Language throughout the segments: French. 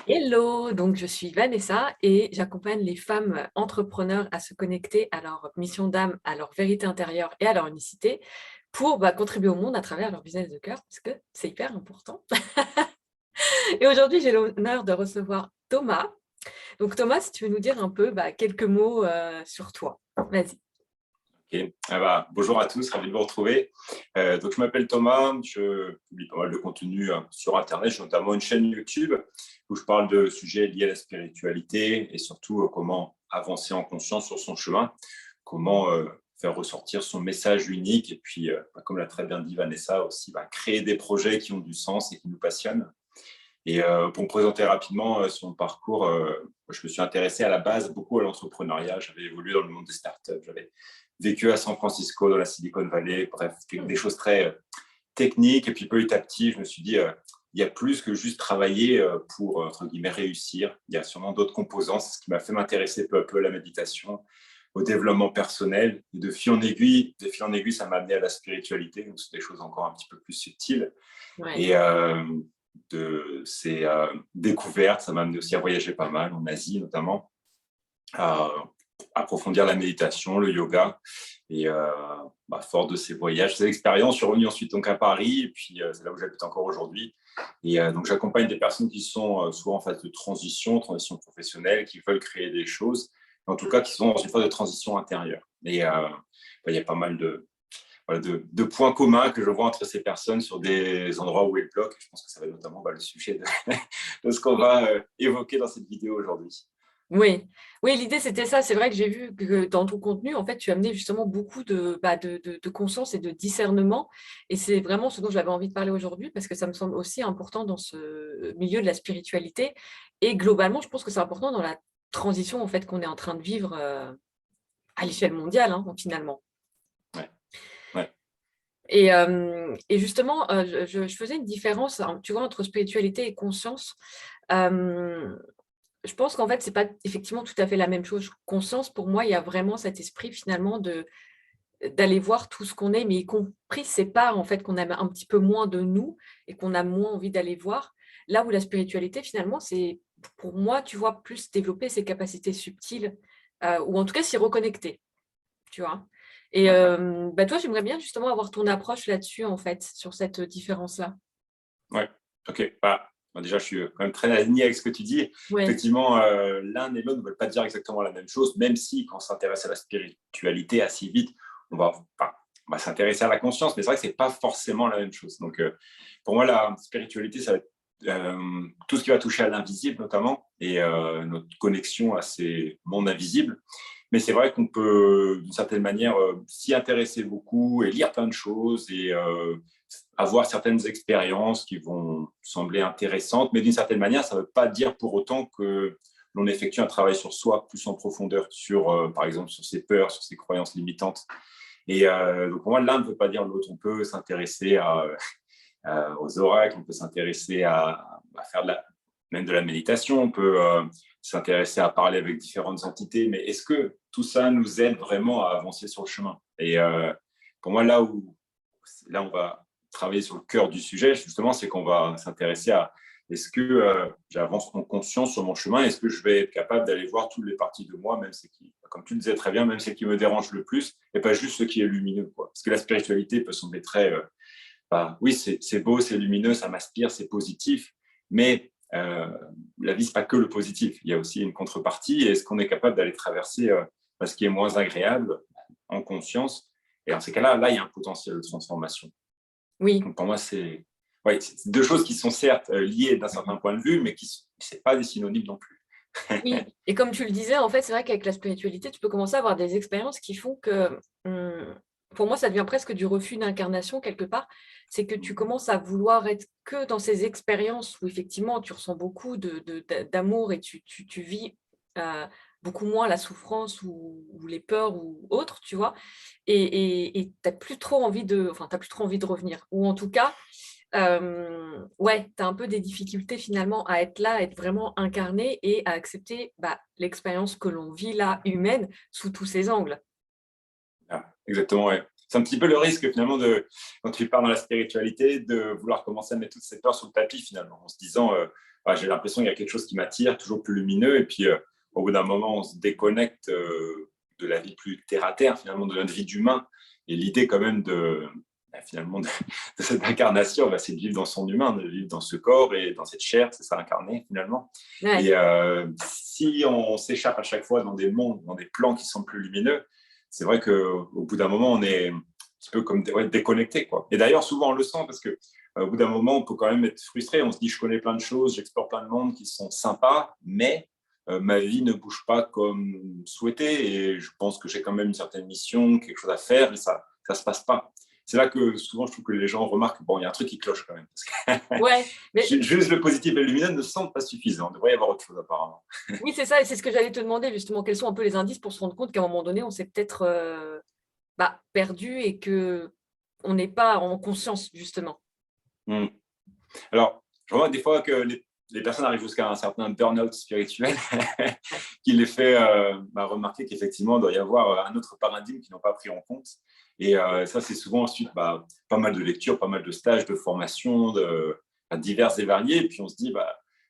Hello, donc je suis Vanessa et j'accompagne les femmes entrepreneurs à se connecter à leur mission d'âme, à leur vérité intérieure et à leur unicité pour contribuer au monde à travers leur business de cœur, parce que c'est hyper important. Et aujourd'hui, j'ai l'honneur de recevoir Thomas. Donc Thomas, si tu veux nous dire un peu quelques mots sur toi. Vas-y. Ok. Bonjour à tous, ravi de vous retrouver. Donc, je m'appelle Thomas, je publie pas mal de contenu sur Internet. J'ai notamment une chaîne YouTube où je parle de sujets liés à la spiritualité et surtout comment avancer en conscience sur son chemin, comment faire ressortir son message unique et puis, comme l'a très bien dit Vanessa aussi, créer des projets qui ont du sens et qui nous passionnent. Et pour me présenter rapidement sur mon parcours, je me suis intéressé à la base beaucoup à l'entrepreneuriat. J'avais évolué dans le monde des startups, j'avais vécu à San Francisco, dans la Silicon Valley, bref, des choses très techniques. Et puis petit à petit, je me suis dit, il y a plus que juste travailler pour, entre guillemets, réussir. Il y a sûrement d'autres composants. C'est ce qui m'a fait m'intéresser peu à peu à la méditation, au développement personnel. Et de fil en aiguille, ça m'a amené à la spiritualité. Donc, c'est des choses encore un petit peu plus subtiles. Ouais. Et de ces découvertes, ça m'a amené aussi à voyager pas mal, en Asie notamment, à approfondir la méditation, le yoga. Et fort de ces voyages, ces expériences, je suis revenu ensuite donc à Paris, et puis c'est là où j'habite encore aujourd'hui. Et donc j'accompagne des personnes qui sont soit en phase de transition professionnelle, qui veulent créer des choses, en tout cas qui sont dans une phase de transition intérieure. Et il y a pas mal de points communs que je vois entre ces personnes sur des endroits où elles bloquent. Je pense que ça va être notamment le sujet de ce qu'on va évoquer dans cette vidéo aujourd'hui. Oui, oui, l'idée c'était ça. C'est vrai que j'ai vu que dans ton contenu, en fait, tu amenais justement beaucoup de conscience et de discernement. Et c'est vraiment ce dont j'avais envie de parler aujourd'hui, parce que ça me semble aussi important dans ce milieu de la spiritualité. Et globalement, je pense que c'est important dans la transition en fait qu'on est en train de vivre à l'échelle mondiale, hein, finalement. Ouais, ouais, Et justement, je faisais une différence, hein, tu vois, entre spiritualité et conscience. Euh, Je pense qu'en fait, c'est pas effectivement tout à fait la même chose. Conscience, pour moi, il y a vraiment cet esprit finalement d'aller voir tout ce qu'on est, mais y compris ces parts en fait qu'on a un petit peu moins de nous et qu'on a moins envie d'aller voir. Là où la spiritualité, finalement, c'est pour moi, tu vois, plus développer ses capacités subtiles, ou en tout cas s'y reconnecter, tu vois? Et ouais, toi, j'aimerais bien justement avoir ton approche là-dessus, en fait, sur cette différence-là. ouais. Ok. Déjà, je suis quand même très aligné avec ce que tu dis. Ouais. Effectivement, l'un et l'autre ne veulent pas dire exactement la même chose, même si quand on s'intéresse à la spiritualité assez vite, on va s'intéresser à la conscience, mais c'est vrai que ce n'est pas forcément la même chose. Donc, pour moi, la spiritualité, ça va être tout ce qui va toucher à l'invisible notamment, et notre connexion à ces mondes invisibles. Mais c'est vrai qu'on peut, d'une certaine manière, s'y intéresser beaucoup et lire plein de choses et avoir certaines expériences qui vont sembler intéressantes, mais d'une certaine manière, ça ne veut pas dire pour autant que l'on effectue un travail sur soi plus en profondeur, sur, par exemple, sur ses peurs, sur ses croyances limitantes. Et donc, pour moi, l'un ne veut pas dire l'autre. On peut s'intéresser aux oracles, on peut s'intéresser à faire même de la méditation, on peut s'intéresser à parler avec différentes entités, mais est-ce que tout ça nous aide vraiment à avancer sur le chemin? Et pour moi, là, on va travailler sur le cœur du sujet, justement, c'est qu'on va s'intéresser à est-ce que j'avance en conscience sur mon chemin? Est-ce que je vais être capable d'aller voir toutes les parties de moi, même celles qui, comme tu le disais très bien, même celles qui me dérangent le plus, et pas juste ce qui est lumineux, quoi. Parce que la spiritualité peut sembler très oui, c'est beau, c'est lumineux, ça m'aspire, c'est positif, mais la vie, ce n'est pas que le positif. Il y a aussi une contrepartie. Et est-ce qu'on est capable d'aller traverser ce qui est moins agréable en conscience? Et dans ces cas-là, il y a un potentiel de transformation. Oui. Donc pour moi, c'est deux choses qui sont certes liées d'un certain point de vue, mais ce n'est pas des synonymes non plus. Oui, et comme tu le disais, en fait, c'est vrai qu'avec la spiritualité, tu peux commencer à avoir des expériences qui font que, pour moi, ça devient presque du refus d'incarnation quelque part. C'est que tu commences à vouloir être que dans ces expériences où effectivement tu ressens beaucoup d'amour et tu vis beaucoup moins la souffrance ou les peurs ou autres, tu vois. Et tu n'as plus trop envie enfin, t'as plus trop envie de revenir. Ou en tout cas, ouais, tu as un peu des difficultés finalement à être là, à être vraiment incarné et à accepter, l'expérience que l'on vit là, humaine, sous tous ses angles. Ah, exactement, ouais. c'est un petit peu le risque finalement quand tu pars dans la spiritualité, de vouloir commencer à mettre toutes ces peurs sur le tapis finalement, en se disant j'ai l'impression qu'il y a quelque chose qui m'attire, toujours plus lumineux, et puis au bout d'un moment, on se déconnecte de la vie plus terre à terre finalement, de notre vie d'humain. Et l'idée quand même finalement de cette incarnation, c'est de vivre dans son humain, de vivre dans ce corps et dans cette chair, c'est ça incarné finalement. Ouais. Et si on s'échappe à chaque fois dans des mondes, dans des plans qui sont plus lumineux, c'est vrai qu'au bout d'un moment, on est un petit peu comme déconnecté, quoi. Et d'ailleurs, souvent, on le sent parce qu'au bout d'un moment, on peut quand même être frustré. On se dit, je connais plein de choses, j'explore plein de mondes qui sont sympas, mais ma vie ne bouge pas comme souhaité. Et je pense que j'ai quand même une certaine mission, quelque chose à faire, et ça ne se passe pas. C'est là que souvent, je trouve que les gens remarquent qu'il y a un truc qui cloche quand même. Parce que Ouais, mais... Juste le positif et le lumineux ne semblent pas suffisants. Il devrait y avoir autre chose apparemment. Oui, c'est ça, et c'est ce que j'allais te demander justement. Quels sont un peu les indices pour se rendre compte qu'à un moment donné, on s'est peut-être perdu et qu'on n'est pas en conscience, justement. Alors, je vois des fois que les personnes arrivent jusqu'à un certain burn-out spirituel qui les fait remarquer qu'effectivement, il doit y avoir un autre paradigme qu'ils n'ont pas pris en compte. Et ça, c'est souvent ensuite pas mal de lectures, pas mal de stages, de formations, diverses et variées. Et puis, on se dit,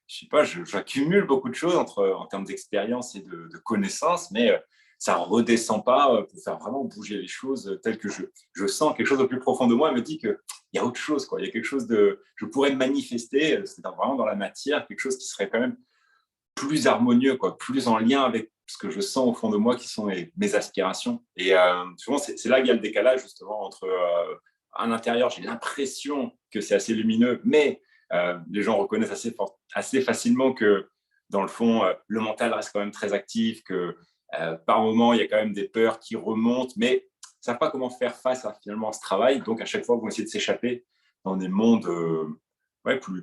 je sais pas, j'accumule beaucoup de choses en termes d'expérience et de connaissances, mais ça ne redescend pas pour faire vraiment bouger les choses telles que je sens. Quelque chose de plus profond de moi me dit qu'il y a autre chose, quoi. Il y a quelque chose je pourrais manifester, c'est vraiment dans la matière, quelque chose qui serait quand même plus harmonieux, quoi, plus en lien avec ce que je sens au fond de moi qui sont mes aspirations. Et souvent, c'est là qu'il y a le décalage, justement, entre à l'intérieur, j'ai l'impression que c'est assez lumineux, mais les gens reconnaissent assez facilement que, dans le fond, le mental reste quand même très actif, que par moment, il y a quand même des peurs qui remontent, mais ils ne savent pas comment faire face finalement à ce travail. Donc, à chaque fois, ils vont essayer de s'échapper dans des mondes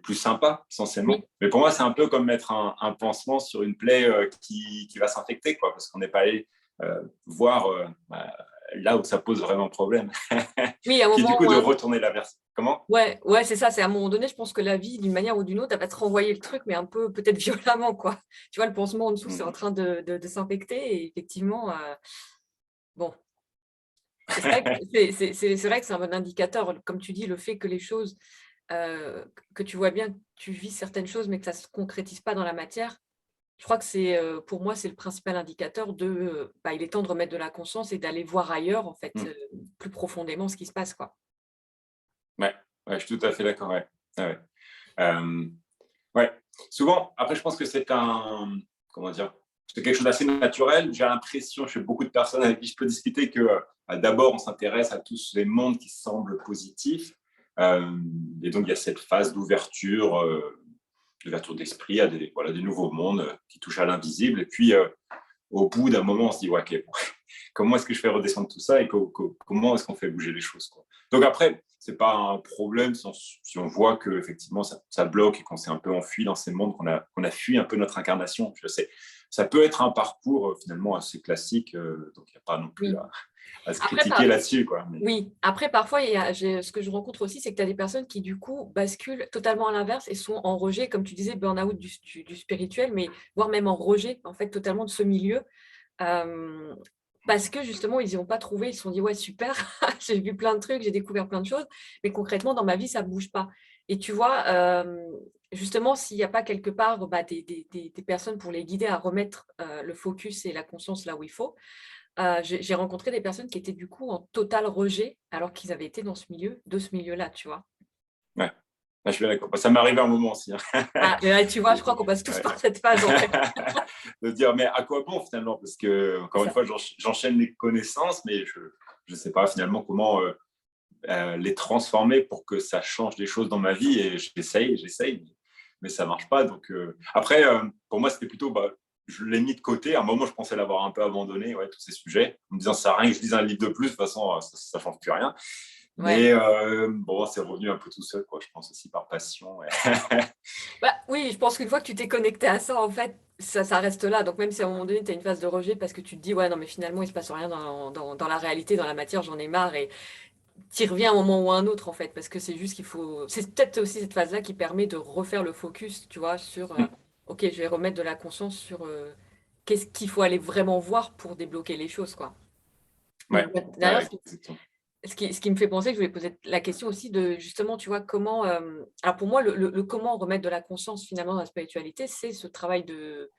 plus sympas, essentiellement. Oui. Mais pour moi, c'est un peu comme mettre un pansement sur une plaie qui va s'infecter, quoi, parce qu'on n'est pas allé voir là où ça pose vraiment problème. Oui, à un Qui est du moment coup ou de un autre. retourner la version. Comment ? Ouais, c'est ça. C'est à un moment donné, je pense que la vie, d'une manière ou d'une autre, elle va te renvoyer le truc, mais un peu peut-être violemment, quoi. Tu vois, le pansement en dessous, c'est en train de s'infecter, et effectivement, bon. C'est vrai que c'est un bon indicateur, comme tu dis, le fait que les choses, que tu vois bien que tu vis certaines choses, mais que ça ne se concrétise pas dans la matière. Je crois que pour moi, c'est le principal indicateur il est temps de remettre de la conscience et d'aller voir ailleurs, en fait, plus profondément ce qui se passe, quoi. Ouais, je suis tout à fait d'accord. Ouais. Ouais. Ouais. Souvent, après, je pense que c'est comment dire, c'est quelque chose d'assez naturel. J'ai l'impression, chez beaucoup de personnes avec qui je peux discuter, que d'abord, on s'intéresse à tous les mondes qui semblent positifs. Et donc, il y a cette phase d'ouverture d'esprit à des nouveaux mondes qui touchent à l'invisible. Et puis, au bout d'un moment, on se dit, ouais, ok, comment est-ce que je fais redescendre tout ça et comment est-ce qu'on fait bouger les choses, quoi. Donc après, c'est pas un problème si on voit que effectivement ça bloque et qu'on s'est un peu enfui dans ces mondes, qu'on a fui un peu notre incarnation. Je sais, ça peut être un parcours finalement assez classique, donc il n'y a pas non plus Oui. à se Après, critiquer là-dessus, quoi. oui. Après, parfois, ce que je rencontre aussi, c'est que tu as des personnes qui, du coup, basculent totalement à l'inverse et sont en rejet, comme tu disais, burn-out du spirituel, mais voire même en rejet, en fait, totalement de ce milieu. Parce que justement, ils n'y ont pas trouvé, ils se sont dit, ouais, super, j'ai vu plein de trucs, j'ai découvert plein de choses, mais concrètement, dans ma vie, ça ne bouge pas. Et tu vois, justement, s'il n'y a pas quelque part des personnes pour les guider à remettre le focus et la conscience là où il faut, j'ai rencontré des personnes qui étaient du coup en total rejet, alors qu'ils avaient été dans ce milieu-là, tu vois. Ouais. Je suis d'accord. Ça m'est arrivé un moment aussi. Ah, tu vois, je crois qu'on passe tous par cette phase, en fait. De dire, mais à quoi bon finalement? Parce que, encore une fois, j'enchaîne les connaissances, mais je ne sais pas finalement comment les transformer pour que ça change des choses dans ma vie. Et j'essaye, mais ça ne marche pas. Donc, après, pour moi, c'était plutôt, je l'ai mis de côté. À un moment, je pensais l'avoir un peu abandonné, tous ces sujets, en me disant, ça sert à rien que je lise un livre de plus, de toute façon, ça ne change plus rien. Ouais. Mais bon, c'est revenu un peu tout seul, quoi, je pense aussi par passion. Oui, je pense qu'une fois que tu t'es connecté à ça, en fait, ça reste là. Donc même si à un moment donné, tu as une phase de rejet parce que tu te dis, ouais, non, mais finalement, il ne se passe rien dans la réalité, dans la matière, j'en ai marre. Et tu y reviens à un moment ou à un autre, en fait, parce que c'est juste qu'il faut... C'est peut-être aussi cette phase-là qui permet de refaire le focus, tu vois, sur, OK, je vais remettre de la conscience sur qu'est-ce qu'il faut aller vraiment voir pour débloquer les choses, quoi. Mais Ouais, d'ailleurs, exactement. ce qui me fait penser que je voulais poser la question aussi de justement, tu vois, comment, alors pour moi, le comment remettre de la conscience finalement dans la spiritualité, c'est ce travail de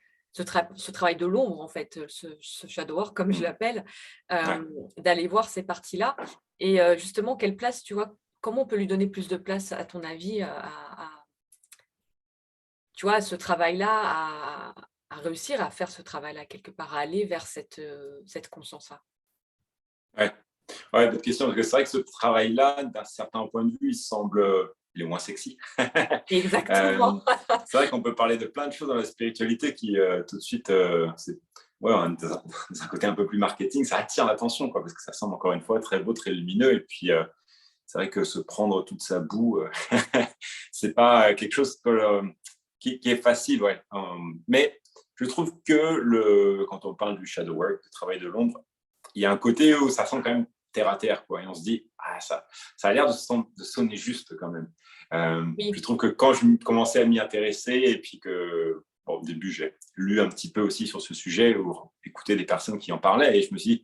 l'ombre en fait, ce shadow work comme je Mm. l'appelle, Ouais. d'aller voir ces parties-là et justement quelle place, tu vois, comment on peut lui donner plus de place à ton avis, tu vois, à ce travail-là, à réussir à faire ce travail-là quelque part, à aller vers cette conscience-là? Ouais. Ouais, bonne question, parce que c'est vrai que ce travail-là, d'un certain point de vue, il semble il est moins sexy. Exactement. C'est vrai qu'on peut parler de plein de choses dans la spiritualité qui, tout de suite, ouais, dans un côté un peu plus marketing, ça attire l'attention, quoi, parce que ça semble encore une fois très beau, très lumineux. Et puis, c'est vrai que se prendre toute sa boue, c'est pas quelque chose qui est facile, ouais. Mais je trouve que quand on parle du shadow work, du travail de l'ombre, il y a un côté où ça sent quand même terre à terre, quoi. Et on se dit, ah, ça a l'air de sonner juste quand même. Je Oui, trouve que quand je commençais à m'y intéresser, et puis que, bon, au début, j'ai lu un petit peu aussi sur ce sujet, ou écouté des personnes qui en parlaient, et je me suis dit,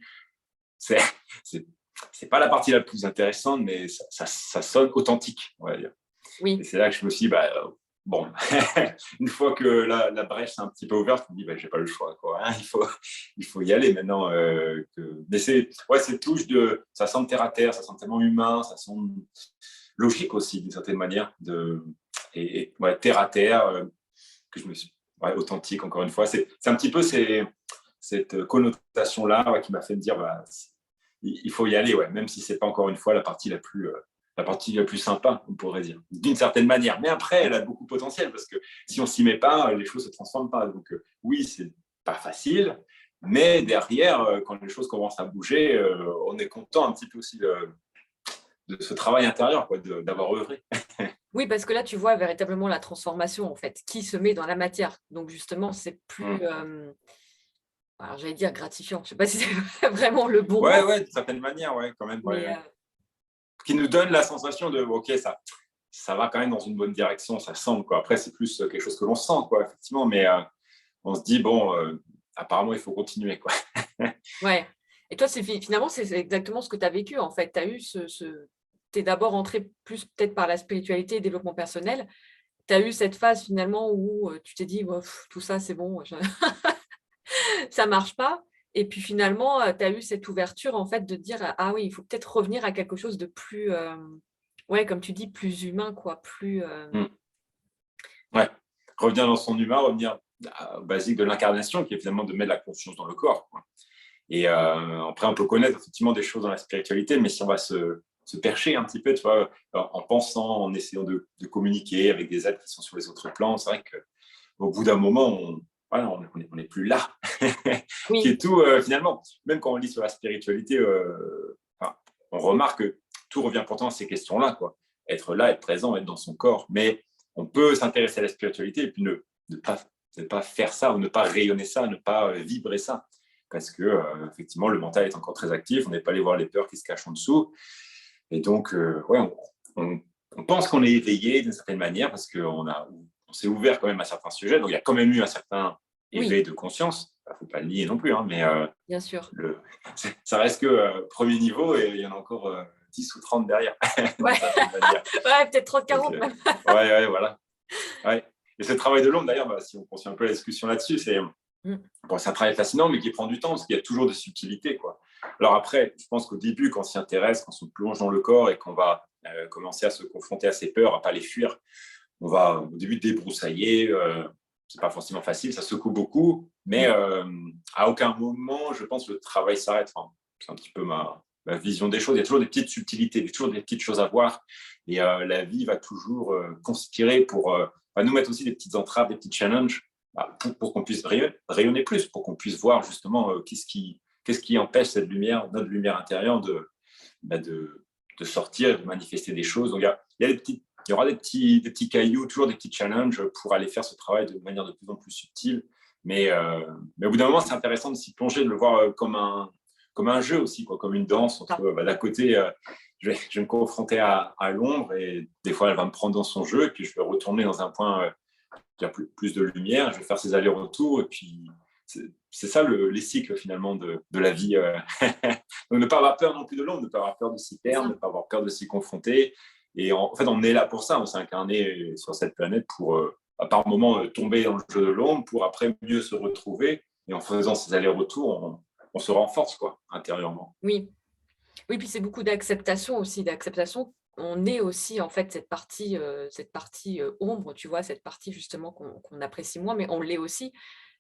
c'est, c'est, c'est pas la partie la plus intéressante, mais ça sonne authentique, on va dire. Et oui. c'est là que je me suis dit, bah, bon, une fois que la brèche s'est un petit peu ouverte, je me dis, bah, j'ai pas le choix, quoi, hein, il faut y aller maintenant. Mais c'est touche ça semble terre à terre, ça semble tellement humain, ça semble logique aussi, d'une certaine manière, et ouais, terre à terre, que je me suis, ouais, authentique, encore une fois. C'est un petit peu cette connotation-là, ouais, qui m'a fait me dire, bah, il faut y aller, ouais, même si c'est pas encore une fois la partie la plus sympa, on pourrait dire, d'une certaine manière. Mais après, elle a beaucoup de potentiel, parce que si on s'y met pas, les choses se transforment pas. Donc oui, c'est pas facile, mais derrière, quand les choses commencent à bouger, on est content un petit peu aussi de ce travail intérieur, quoi, d'avoir œuvré. Oui, parce que là, tu vois véritablement la transformation, en fait, qui se met dans la matière. Donc justement, c'est plus, Mm. alors j'allais dire gratifiant, je sais pas si c'est vraiment le bon Ouais, mot, ouais, d'une certaine manière, ouais, quand même, ouais, mais ouais. Qui nous donne la sensation de, ok, ça va quand même dans une bonne direction, ça semble, quoi. Après, c'est plus quelque chose que l'on sent, quoi, effectivement, mais on se dit, bon, apparemment, il faut continuer, quoi. ouais. Et toi, finalement, c'est exactement ce que tu as vécu, en fait. Tu as eu tu es d'abord entré plus peut-être par la spiritualité et le développement personnel. Tu as eu cette phase finalement où, tu t'es dit: «Bah, tout ça, c'est bon, ça marche pas» et puis finalement, tu as eu cette ouverture, en fait, de te dire: «Ah oui, il faut peut-être revenir à quelque chose de plus, ouais, comme tu dis, plus humain, quoi, plus, Mm. Ouais. Revenir dans son humain, revenir au basique de l'incarnation, qui est finalement de mettre la conscience dans le corps, quoi. Et après, on peut connaître effectivement des choses dans la spiritualité, mais si on va se percher un petit peu, tu vois, en pensant, en essayant de communiquer avec des êtres qui sont sur les autres plans, c'est vrai qu'au bout d'un moment, voilà, on est plus là. Qui oui, est tout, finalement, même quand on lit sur la spiritualité, enfin, on remarque que tout revient pourtant à ces questions-là, quoi. Être là, être présent, être dans son corps. Mais on peut s'intéresser à la spiritualité et puis ne pas faire ça, ou ne pas rayonner ça, ne pas vibrer ça. Parce que, effectivement, le mental est encore très actif, on n'est pas allé voir les peurs qui se cachent en dessous. Et donc, ouais, on pense qu'on est éveillé d'une certaine manière, parce qu'on s'est ouvert quand même à certains sujets. Donc, il y a quand même eu un certain oui, éveil de conscience. Il ne faut pas le nier non plus, hein, mais bien sûr. le, ça reste que premier niveau, et il y en a encore 10 ou 30 derrière, Ouais, d'une certaine manière. ouais, peut-être Donc, 30-40 même. ouais, ouais, voilà. Ouais. Et ce travail de l'ombre, d'ailleurs, bah, si on continue un peu la discussion là-dessus, Mmh, c'est un travail fascinant, mais qui prend du temps, parce qu'il y a toujours des subtilités, quoi. Alors après, je pense qu'au début, quand on s'y intéresse, quand on se plonge dans le corps et qu'on va commencer à se confronter à ses peurs, à pas les fuir, on va au début débroussailler. C'est pas forcément facile, ça secoue beaucoup, mais mmh, à aucun moment, je pense, le travail s'arrête. Enfin, c'est un petit peu ma vision des choses. Il y a toujours des petites subtilités, il y a toujours des petites choses à voir, et la vie va toujours conspirer pour va nous mettre aussi des petites entraves, des petits challenges, pour qu'on puisse rayonner plus, pour qu'on puisse voir justement qu'est-ce qui empêche notre lumière intérieure de sortir, de manifester des choses. Donc, il y aura des petits cailloux, toujours des petits challenges pour aller faire ce travail de manière de plus en plus subtile. Mais au bout d'un moment, c'est intéressant de s'y plonger, de le voir comme un jeu aussi, quoi, comme une danse ça. entre, d'un côté, je vais me confronter à l'ombre, et des fois, elle va me prendre dans son jeu, et puis je vais retourner dans un point qui a plus de lumière, je vais faire ces allers-retours, et puis c'est ça les cycles finalement de la vie. Donc ne pas avoir peur non plus de l'ombre, ne pas avoir peur de s'y perdre, ne pas avoir peur de s'y confronter. Et en fait, on est là pour ça. On s'est incarné sur cette planète pour, par moments, tomber dans le jeu de l'ombre pour après mieux se retrouver. Et en faisant ces allers-retours, on se renforce quoi, intérieurement. Oui. Oui, puis c'est beaucoup d'acceptation aussi, d'acceptation. On est aussi en fait cette partie ombre, tu vois, cette partie justement qu'on apprécie moins, mais on l'est aussi.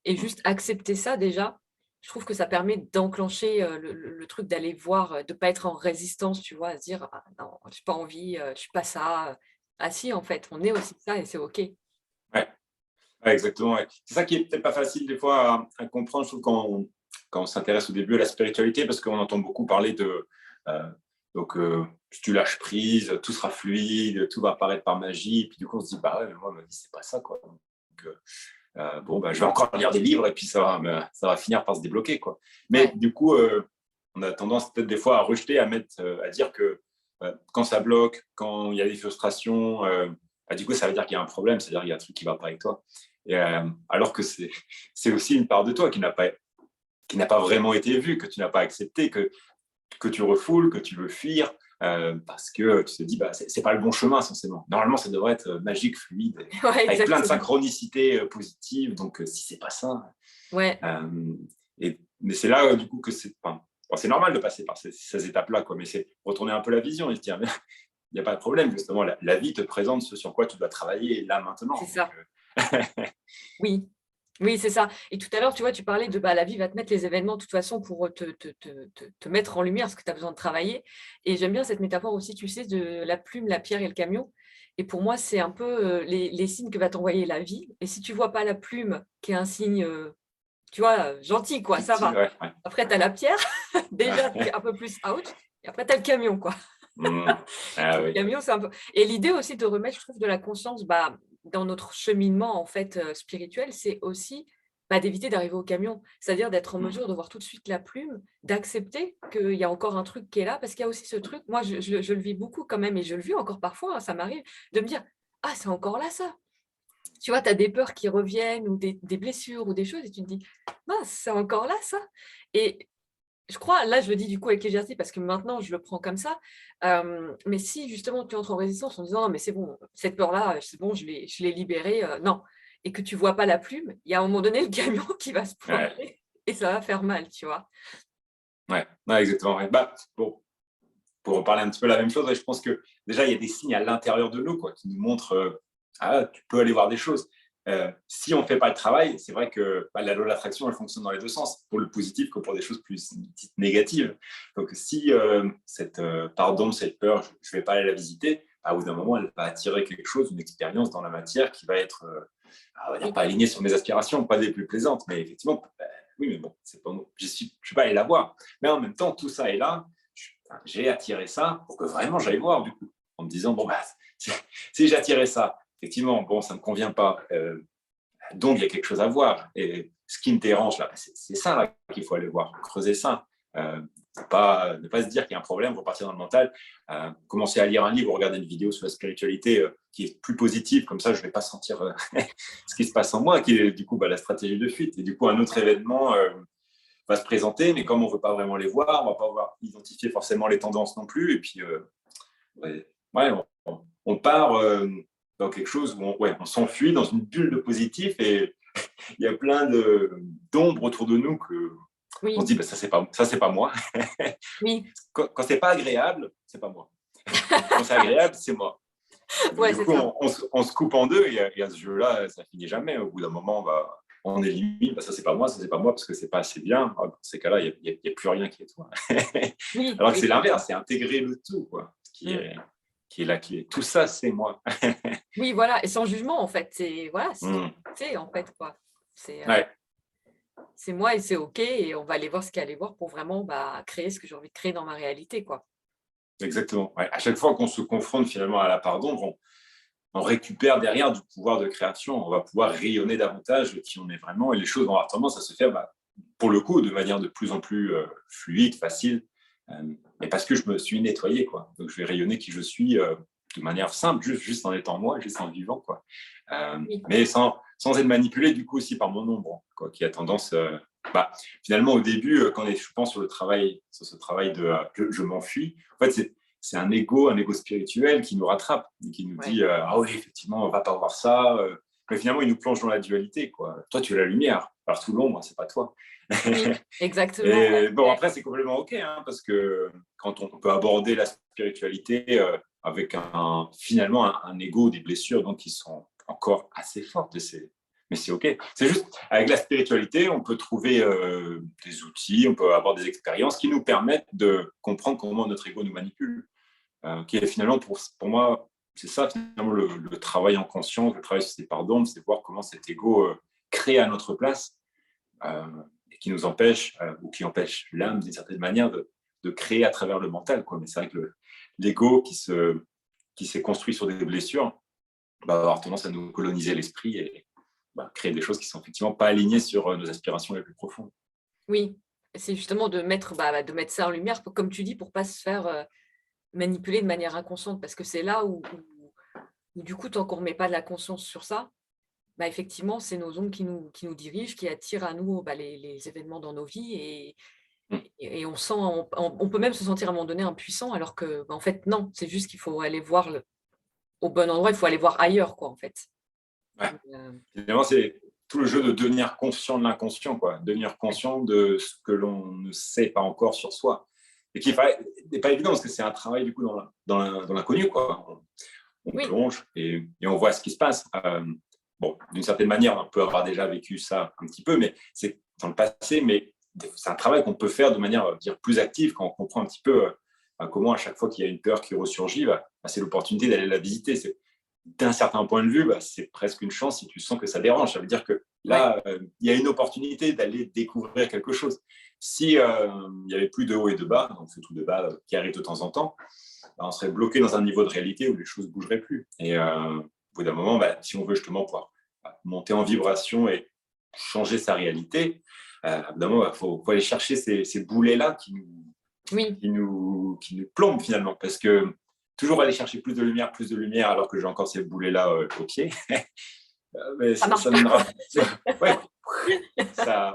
Et juste accepter ça déjà, je trouve que ça permet d'enclencher le truc d'aller voir, de ne pas être en résistance, tu vois, à se dire ah, non, je n'ai pas envie, je ne suis pas ça. Ah si, en fait, on est aussi ça et c'est OK. Ouais. Ouais, exactement. Ouais. C'est ça qui est peut-être pas facile des fois à comprendre, je trouve, quand on s'intéresse au début à la spiritualité, parce qu'on entend beaucoup parler de si tu lâches prise, tout sera fluide, tout va apparaître par magie. Et puis du coup, on se dit, bah ouais, mais moi, ma vie, c'est pas ça, quoi. Donc, bon, bah, je vais encore lire des livres et puis ça va finir par se débloquer, quoi. Mais Ouais, du coup, on a tendance peut-être des fois à rejeter, à dire que quand ça bloque, quand il y a des frustrations, bah, du coup, ça veut dire qu'il y a un problème, c'est-à-dire qu'il y a un truc qui ne va pas avec toi. Et, alors que c'est aussi une part de toi qui n'a pas vraiment été vue, que tu n'as pas accepté, que tu refoules, que tu veux fuir, parce que tu te dis, bah, c'est pas le bon chemin, essentiellement. Normalement, ça devrait être magique, fluide, ouais, avec plein de exactement. synchronicités positives. Donc, si c'est pas ça. Ouais, euh, mais c'est là, du coup, que c'est normal de passer par ces étapes-là, quoi, mais c'est retourner un peu la vision et se dire, il n'y a pas de problème, justement, la vie te présente ce sur quoi tu dois travailler là, c'est maintenant. Donc, ça. Oui, oui, c'est ça. Et tout à l'heure, tu vois, tu parlais de bah, la vie va te mettre les événements de toute façon pour te mettre en lumière ce que tu as besoin de travailler. Et j'aime bien cette métaphore aussi, tu sais, de la plume, la pierre et le camion. Et pour moi, c'est un peu les signes que va t'envoyer la vie. Et si tu vois pas la plume, qui est un signe, tu vois, gentil, quoi, ça va. ouais, ouais. Après, tu as la pierre, déjà, tu es un peu plus out. Et après, tu as le camion, quoi. Ah, Le oui. camion, c'est un peu et l'idée aussi de remettre, je trouve, de la conscience, bah, dans notre cheminement, en fait, spirituel, c'est aussi, bah, d'éviter d'arriver au camion. C'est-à-dire d'être en mesure de voir tout de suite la plume, d'accepter qu'il y a encore un truc qui est là. Parce qu'il y a aussi ce truc, moi, je le vis beaucoup quand même et je le vis encore parfois, hein, ça m'arrive de me dire: «Ah, c'est encore là ça!» Tu vois, tu as des peurs qui reviennent ou des blessures ou des choses et tu te dis: «Mince, c'est encore là ça!» Et je crois, là, je le dis du coup avec légèreté parce que maintenant je le prends comme ça. Mais si justement tu entres en résistance en disant: «Non mais c'est bon, cette peur-là, c'est bon, je l'ai libérée», non et que tu vois pas la plume, il y a un moment donné le camion qui va se Ouais, pointer et ça va faire mal, tu vois? ouais, ouais, exactement. Ouais. Bah, pour reparler un petit peu la même chose, ouais, je pense que déjà, il y a des signes à l'intérieur de nous quoi, qui nous montrent ah, tu peux aller voir des choses. Si on ne fait pas le travail, c'est vrai que bah, la loi de l'attraction, elle fonctionne dans les deux sens, pour le positif que pour des choses plus dites négatives. Donc, si cette pardon, cette peur, je ne vais pas aller la visiter, bah, au bout d'un moment, elle va attirer quelque chose, une expérience dans la matière qui va être, on va dire, Oui, pas alignée sur mes aspirations, pas des plus plaisantes, mais effectivement, bah, oui, mais bon, c'est pas, je ne suis pas allé la voir. Mais en même temps, tout ça est là. J'ai attiré ça pour que vraiment j'aille voir, du coup, en me disant, bon, bah, si j'ai attiré ça, effectivement, bon, ça ne me convient pas, donc il y a quelque chose à voir. Et ce qui me dérange, là, c'est ça là, qu'il faut aller voir, creuser ça. Ne pas se dire qu'il y a un problème, repartir dans le mental, commencer à lire un livre, regarder une vidéo sur la spiritualité qui est plus positive, comme ça je ne vais pas sentir ce qui se passe en moi, qui est du coup bah, la stratégie de fuite. Et du coup, un autre événement va se présenter, mais comme on ne veut pas vraiment les voir, on ne va pas avoir identifié forcément les tendances non plus. Et puis, ouais, on part dans quelque chose où on s'enfuit dans une bulle de positif et il y a plein d'ombres autour de nous que on se oui, dit bah, ça c'est pas moi. oui, Quand c'est pas agréable, c'est pas moi. Quand c'est agréable, c'est moi. Donc, ouais, du c'est coup, ça. on se coupe en deux et à ce jeu-là, ça finit jamais. Au bout d'un moment, bah, on élimine, bah, ça c'est pas moi, ça c'est pas moi parce que c'est pas assez bien. Dans ces cas-là, il n'y a plus rien qui est toi. Oui, Alors que oui, c'est tout à fait. l'inverse, c'est intégrer le tout, quoi, Mmh. qui est la clé. Tout ça, c'est moi. Oui, voilà et sans jugement, en fait, c'est voilà, Mm. c'est en fait, quoi. C'est, Ouais, c'est moi et c'est OK et on va aller voir ce qu'il y a à aller voir pour vraiment, bah, créer ce que j'ai envie de créer dans ma réalité, quoi. exactement. Ouais. À chaque fois qu'on se confronte finalement à la part d'ombre, on récupère derrière du pouvoir de création. On va pouvoir rayonner davantage qui on est vraiment et les choses vont avoir tendance à se faire, bah, pour le coup, de manière de plus en plus fluide, facile. Mais parce que je me suis nettoyé, quoi. Donc je vais rayonner qui je suis de manière simple, juste en étant moi, juste en vivant, quoi. Oui, Mais sans être manipulé du coup aussi par mon ombre, quoi, qui a tendance, finalement au début, quand je pense sur ce travail de je m'enfuis, en fait c'est un ego spirituel qui nous rattrape, et qui nous dit ah oui effectivement on va pas voir ça, mais finalement il nous plonge dans la dualité, quoi. Toi tu es la lumière, alors tout l'ombre c'est pas toi. Oui, exactement. Et bon, après, c'est complètement OK, hein, parce que quand on peut aborder la spiritualité avec finalement un ego, des blessures donc, qui sont encore assez fortes, mais c'est OK. C'est juste, avec la spiritualité, on peut trouver des outils, on peut avoir des expériences qui nous permettent de comprendre comment notre ego nous manipule. Qui est finalement, pour moi, c'est ça finalement le travail en conscience, le travail sur ces parts d'ombre, c'est voir comment cet ego crée à notre place. Et qui nous empêche, ou qui empêche l'âme d'une certaine manière de créer à travers le mental, quoi. Mais c'est vrai que l'ego qui s'est construit sur des blessures va avoir tendance à nous coloniser l'esprit et créer des choses qui sont effectivement pas alignées sur nos aspirations les plus profondes. Oui, c'est justement de mettre ça en lumière, comme tu dis, pour pas se faire manipuler de manière inconsciente, parce que c'est là où du coup, tant qu'on ne remet pas de la conscience sur ça, effectivement, c'est nos ombres qui nous dirigent, qui attirent à nous les événements dans nos vies et on peut même se sentir à un moment donné impuissant, alors que, en fait, non, c'est juste qu'il faut aller voir au bon endroit, il faut aller voir ailleurs, quoi, en fait. Ouais. Euh, Finalement, c'est tout le jeu de devenir conscient de l'inconscient, quoi. Devenir conscient de ce que l'on ne sait pas encore sur soi. Et qui n'est pas évident, parce que c'est un travail, du coup, dans l'inconnu, quoi. On oui, plonge et on voit ce qui se passe. Bon, d'une certaine manière, on peut avoir déjà vécu ça un petit peu, mais c'est dans le passé, mais c'est un travail qu'on peut faire de manière dire, plus active quand on comprend un petit peu comment à chaque fois qu'il y a une peur qui ressurgit, c'est l'opportunité d'aller la visiter. D'un certain point de vue, c'est presque une chance si tu sens que ça dérange. Ça veut dire que là, il y a une opportunité d'aller découvrir quelque chose. Si il n'y avait plus de haut et de bas, donc c'est tout de bas qui arrive de temps en temps, on serait bloqué dans un niveau de réalité où les choses ne bougeraient plus. Et au bout d'un moment, si on veut justement pouvoir monter en vibration et changer sa réalité, évidemment, il faut aller chercher ces boulets-là oui. qui nous plombent finalement. Parce que toujours aller chercher plus de lumière, alors que j'ai encore ces boulets-là au pied, mais Ça marche ça pas, ne quoi. ouais,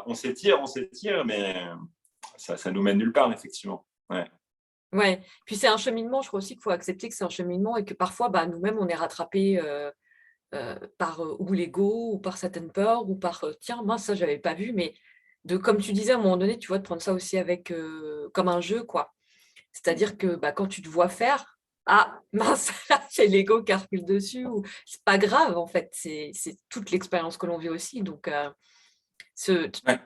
on s'étire, mais ça nous mène nulle part, effectivement. Ouais. Ouais. Puis c'est un cheminement, je crois aussi qu'il faut accepter que c'est un cheminement et que parfois, nous-mêmes, on est rattrapés par ou l'ego ou par certaines peurs ou par tiens, mince, ça, j'avais pas vu, mais comme tu disais, à un moment donné, tu vois, de prendre ça aussi avec comme un jeu, quoi. C'est-à-dire que quand tu te vois faire, ah mince, c'est l'ego qui recule dessus, ou c'est pas grave, en fait, c'est toute l'expérience que l'on vit aussi. Donc, j'ai Ouais.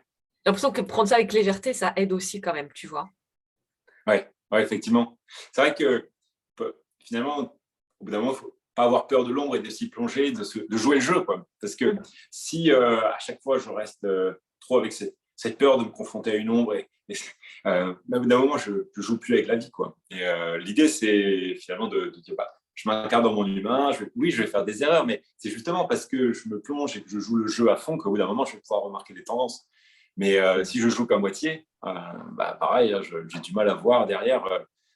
l'impression que prendre ça avec légèreté, ça aide aussi quand même, tu vois. Ouais, effectivement. C'est vrai que finalement, au bout d'un moment, il ne faut pas avoir peur de l'ombre et de s'y plonger, de jouer le jeu, quoi. Parce que si à chaque fois je reste trop avec cette peur de me confronter à une ombre, au bout d'un moment, je ne joue plus avec la vie, quoi. Et l'idée, c'est finalement de dire, je m'incarne dans mon humain, je vais faire des erreurs, mais c'est justement parce que je me plonge et que je joue le jeu à fond qu'au bout d'un moment, je vais pouvoir remarquer des tendances. Mais si je joue qu'à moitié, pareil, hein, j'ai du mal à voir derrière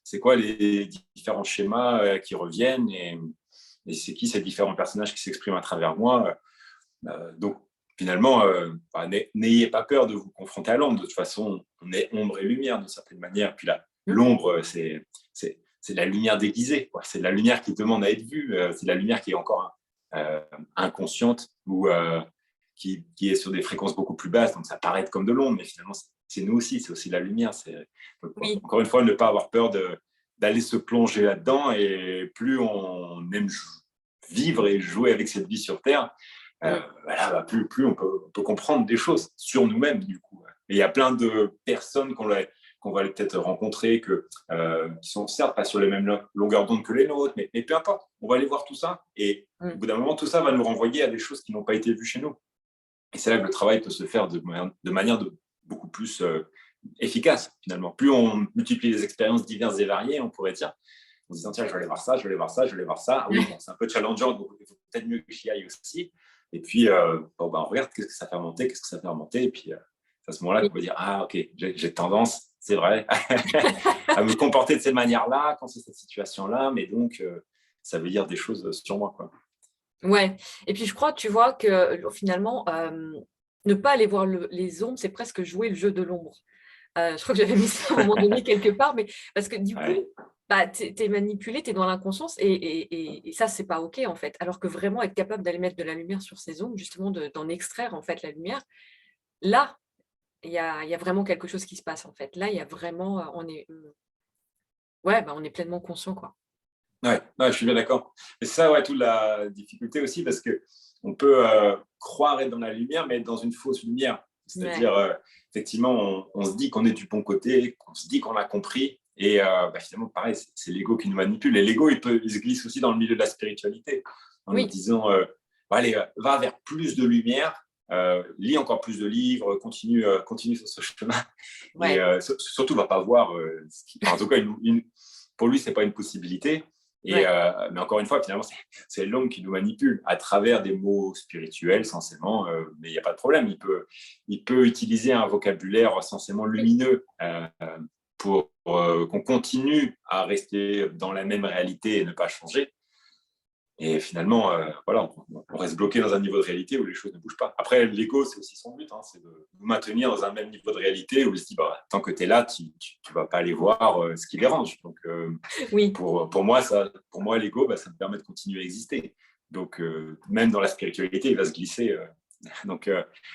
c'est quoi les différents schémas qui reviennent et c'est qui ces différents personnages qui s'expriment à travers moi. Donc, finalement, n'ayez pas peur de vous confronter à l'ombre. De toute façon, on est ombre et lumière d'une certaine manière. Puis là, l'ombre, c'est la lumière déguisée, quoi. C'est la lumière qui demande à être vue. C'est la lumière qui est encore inconsciente ou qui est sur des fréquences beaucoup plus basses, donc ça paraît être comme de l'ombre, mais finalement, c'est nous aussi, c'est aussi la lumière. Oui, Encore une fois, ne pas avoir peur d'aller se plonger là-dedans, et plus on aime vivre et jouer avec cette vie sur Terre, plus on peut comprendre des choses sur nous-mêmes, du coup. Et il y a plein de personnes qu'on va peut-être rencontrer, qui sont certes pas sur les mêmes longueurs d'onde que les nôtres, mais peu importe, on va aller voir tout ça, et au bout d'un moment, tout ça va nous renvoyer à des choses qui n'ont pas été vues chez nous. Et c'est là que le travail peut se faire de manière beaucoup plus efficace, finalement. Plus on multiplie les expériences diverses et variées, on pourrait dire, en se disant, tiens, je vais aller voir ça, je vais aller voir ça, je vais aller voir ça. Ah oui, bon, c'est un peu challengeant, donc il faut peut-être mieux que j'y aille aussi. Et puis, on regarde qu'est-ce que ça fait remonter, qu'est-ce que ça fait remonter. Et puis, c'est à ce moment-là qu'on va dire, ah, ok, j'ai tendance, c'est vrai, à me comporter de cette manière-là, quand c'est cette situation-là, mais donc, ça veut dire des choses sur moi, quoi. Ouais. Et puis je crois, tu vois, que finalement, ne pas aller voir les ombres, c'est presque jouer le jeu de l'ombre. Je crois que j'avais mis ça à un moment donné quelque part, mais parce que du coup, Ouais, bah, tu es manipulé, tu es dans l'inconscience et ça, c'est pas OK, en fait. Alors que vraiment être capable d'aller mettre de la lumière sur ces ombres, justement d'en extraire, en fait, la lumière, là, il y a vraiment quelque chose qui se passe, en fait. Là, il y a vraiment, ouais, bah, on est pleinement conscient, quoi. ouais, je suis bien d'accord. Et c'est ça, ouais, toute la difficulté aussi, parce que on peut croire être dans la lumière, mais être dans une fausse lumière. Ouais. C'est-à-dire, effectivement, on se dit qu'on est du bon côté, qu'on se dit qu'on a compris, et bah, finalement, pareil, c'est l'ego qui nous manipule. Et l'ego, il se glisse aussi dans le milieu de la spiritualité, en nous Oui, disant, bah, allez, va vers plus de lumière, lis encore plus de livres, continue sur ce chemin, et ouais, surtout, va pas voir, en tout cas, pour lui, c'est pas une possibilité. ouais. Mais encore une fois, finalement, c'est l'homme qui nous manipule à travers des mots spirituels, censément, mais il n'y a pas de problème. Il peut utiliser un vocabulaire censément Oui, lumineux pour qu'on continue à rester dans la même réalité et ne pas changer. Et finalement, voilà, on reste bloqué dans un niveau de réalité où les choses ne bougent pas. Après, l'ego, c'est aussi son but, hein, c'est de nous maintenir dans un même niveau de réalité où il se dit, bah, tant que tu es là, tu ne vas pas aller voir ce qui dérange. Donc, oui, pour moi, l'ego, bah, ça me permet de continuer à exister. Donc, même dans la spiritualité, il va se glisser. Donc,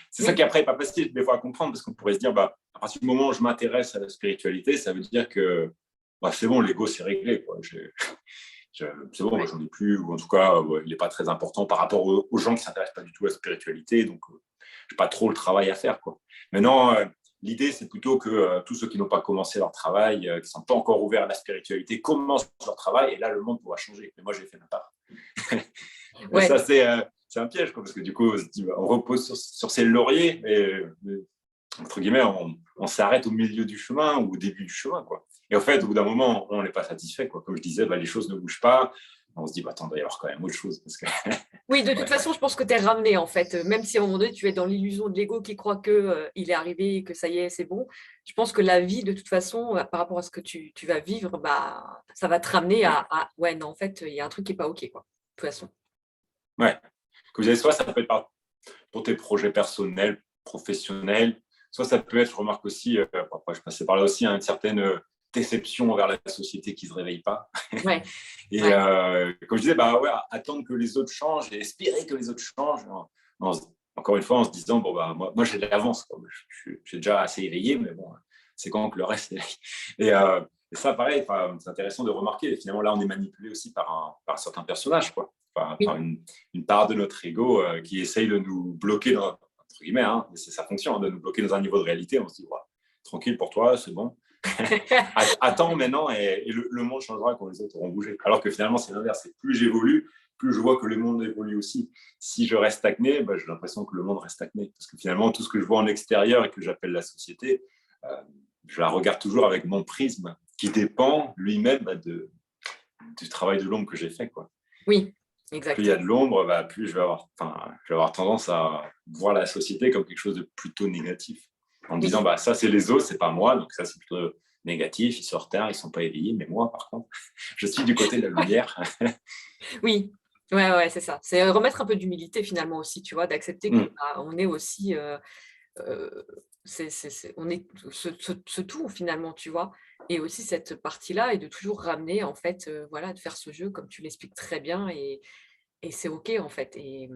c'est ça qui oui, après n'est pas facile des fois à comprendre parce qu'on pourrait se dire, bah, à partir du moment où je m'intéresse à la spiritualité, ça veut dire que bah, c'est bon, l'ego, c'est réglé. Quoi. C'est bon, moi, ouais. j'en ai plus, ou en tout cas, ouais, il n'est pas très important par rapport aux gens qui ne s'intéressent pas du tout à la spiritualité. Donc, je n'ai pas trop le travail à faire. Quoi. Maintenant, l'idée, c'est plutôt que tous ceux qui n'ont pas commencé leur travail, qui ne sont pas encore ouverts à la spiritualité, commencent leur travail et là, le monde pourra changer. Mais moi, j'ai fait ma part. Mais ça, Ouais. c'est un piège, quoi, parce que du coup, on repose sur ses lauriers et entre guillemets, on s'arrête au milieu du chemin ou au début du chemin. Quoi. Et en fait, au bout d'un moment, on n'est pas satisfait. Quoi. Comme je disais, bah, les choses ne bougent pas. On se dit, bah, attends, il doit y avoir quand même autre chose. Parce que... Oui, de toute ouais, façon, je pense que tu es ramené, en fait. Même si à un moment donné, tu es dans l'illusion de l'ego qui croit que, il est arrivé et que ça y est, c'est bon. Je pense que la vie, de toute façon, par rapport à ce que tu vas vivre, bah, ça va te ramener ouais, ouais, non, en fait, il y a un truc qui est pas OK, quoi, de toute façon. ouais. Comme je disais, soit ça peut être pour tes projets personnels, professionnels, soit ça peut être, je remarque aussi, après, je passais par là aussi, hein, une certaine déception envers la société qui ne se réveille pas. Ouais, Et ouais, comme je disais, bah, ouais, attendre que les autres changent et espérer que les autres changent. Encore une fois, en se disant, bon, bah, moi j'ai de l'avance. Je suis déjà assez éveillé, mais bon, c'est quand que le reste est... Et ça, pareil, c'est intéressant de remarquer. Et finalement, là, on est manipulé aussi par un certain personnage, quoi. Par oui, une part de notre ego qui essaye de nous bloquer, entre guillemets, hein, c'est sa fonction, hein, de nous bloquer dans un niveau de réalité. On se dit, ouais, tranquille pour toi, c'est bon. Attends maintenant et le monde changera quand les autres auront bougé. Alors que finalement, c'est l'inverse. Plus j'évolue, plus je vois que le monde évolue aussi. Si je reste stagné, bah, j'ai l'impression que le monde reste stagné. Parce que finalement, tout ce que je vois en extérieur et que j'appelle la société, euh, je la regarde toujours avec mon prisme qui dépend lui-même du travail de l'ombre que j'ai fait. Quoi. oui, Plus il y exact. a de l'ombre, bah, plus je vais avoir tendance à voir la société comme quelque chose de plutôt négatif. En me disant, Oui, bah, ça, c'est les autres, c'est pas moi, donc ça, c'est plutôt négatif, ils sont en retard, ils sont pas éveillés, mais moi, par contre, je suis du côté de la lumière. oui. Ouais, ouais, c'est ça. C'est remettre un peu d'humilité finalement aussi, tu vois, d'accepter que, Mm. bah, on est aussi, Heu, on est ce tout finalement, tu vois? Et aussi cette partie-là et de toujours ramener en fait, voilà, de faire ce jeu comme tu l'expliques très bien et c'est OK en fait et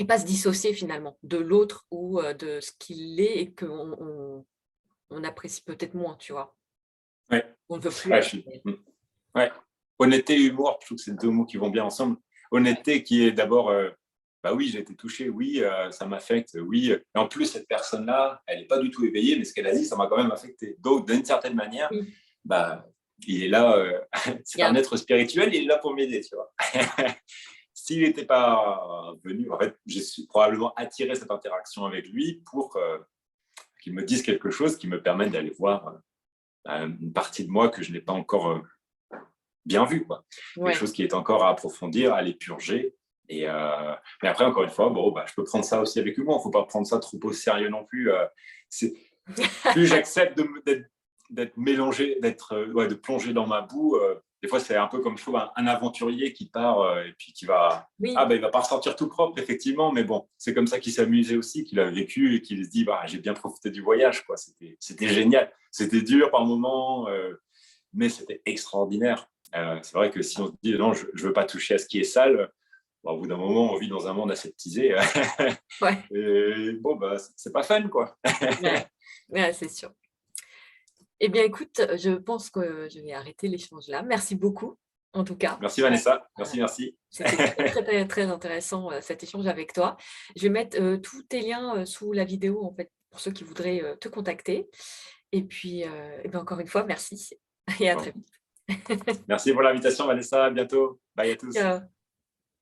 pas se dissocier finalement de l'autre ou, de ce qu'il est et qu'on apprécie peut-être moins, tu vois? Ouais. On ne veut plus Ouais, être, mais ouais. Honnêteté et humour, je trouve que c'est deux mots qui vont bien ensemble. Honnêteté qui est d'abord, bah oui, j'ai été touché, oui, ça m'affecte, oui. Et en plus, cette personne-là, elle n'est pas du tout éveillée, mais ce qu'elle a dit, ça m'a quand même affecté. Donc, d'une certaine manière, oui, bah, il est là, il c'est y a un un être spirituel, il est là pour m'aider, tu vois. S'il n'était pas venu, en fait, j'ai probablement attiré cette interaction avec lui pour qu'il me dise quelque chose qui me permette d'aller voir une partie de moi que je n'ai pas encore bien vu, quoi. Quelque ouais. chose qui est encore à approfondir, à les purger. Mais après, encore une fois, bon, bah, je peux prendre ça aussi avec humour. Il ne faut pas prendre ça trop au sérieux non plus. C'est, plus j'accepte d'être mélangé, de plonger dans ma boue, des fois, c'est un peu comme, je trouve, un aventurier qui part et puis qui va… Oui, Ah, ben, il va pas ressortir tout propre, effectivement, mais bon, c'est comme ça qu'il s'amusait aussi, qu'il a vécu et qu'il se dit, bah, j'ai bien profité du voyage, quoi. C'était génial. C'était dur par moments, mais c'était extraordinaire. C'est vrai que si on se dit, non, je ne veux pas toucher à ce qui est sale, bon, au bout d'un moment, on vit dans un monde aseptisé. ouais, Et bon, bah, c'est pas fun, quoi. ouais, ouais, c'est sûr. Eh bien, écoute, je pense que je vais arrêter l'échange là. Merci beaucoup, en tout cas. Merci, Vanessa. Heu, Merci, merci. C'était très, très, très intéressant, cet échange avec toi. Je vais mettre, tous tes liens, sous la vidéo, en fait, pour ceux qui voudraient, te contacter et ben, encore une fois, merci et à très Bon. vite. Merci pour l'invitation, Vanessa. À bientôt. Bye à tous. Ciao.